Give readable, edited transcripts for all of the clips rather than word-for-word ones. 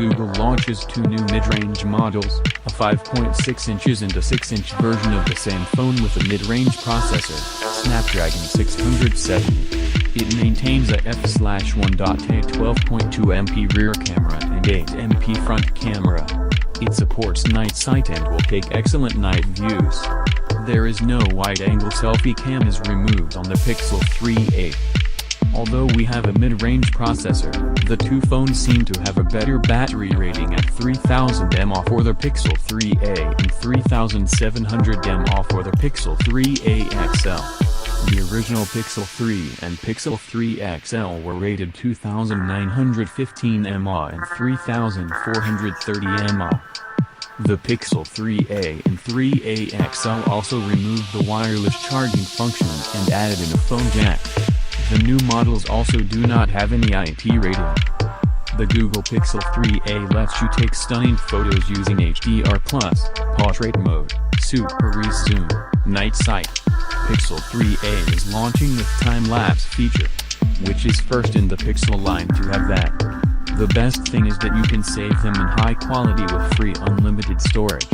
Google launches two new mid-range models, a 5.6 inches and a 6-inch version of the same phone with a mid-range processor, Snapdragon 670. It maintains a f/1.8 12.2MP rear camera and 8MP front camera. It supports night sight and will take excellent night views. There is no wide-angle selfie cam is removed on the Pixel 3a. Although we have a mid-range processor, the two phones seem to have a better battery rating at 3000 mAh for the Pixel 3a and 3700 mAh for the Pixel 3a XL. The original Pixel 3 and Pixel 3 XL were rated 2915 mAh and 3430 mAh. The Pixel 3a and 3a XL also removed the wireless charging function and added in a phone jack. The new models also do not have any IT rating. The Google Pixel 3a lets you take stunning photos using HDR+, portrait mode, super zoom, night sight. Pixel 3a is launching with time-lapse feature, which is first in the Pixel line to have that. The best thing is that you can save them in high quality with free unlimited storage.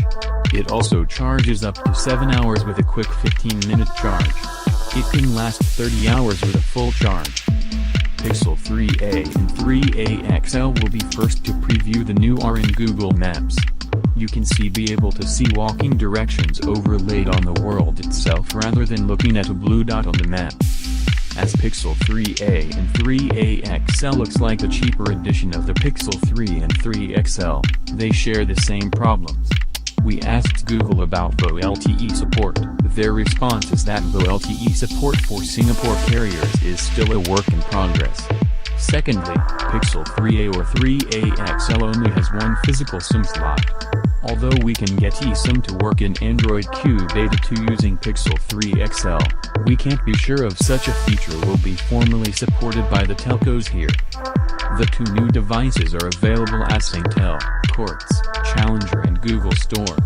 It also charges up to 7 hours with a quick 15-minute charge. It can last 30 hours with a full charge. Pixel 3a and 3a XL will be first to preview the new R in Google Maps. You can be able to see walking directions overlaid on the world itself rather than looking at a blue dot on the map. As Pixel 3a and 3a XL looks like a cheaper edition of the Pixel 3 and 3 XL, they share the same problems. We asked Google about VoLTE support. Their response is that VoLTE support for Singapore carriers is still a work in progress. Secondly, Pixel 3a or 3a XL only has one physical SIM slot. Although we can get eSIM to work in Android Q Beta 2 using Pixel 3 XL, we can't be sure if such a feature will be formally supported by the telcos here. The two new devices are available at Singtel, Quartz, Challenger and Google Store.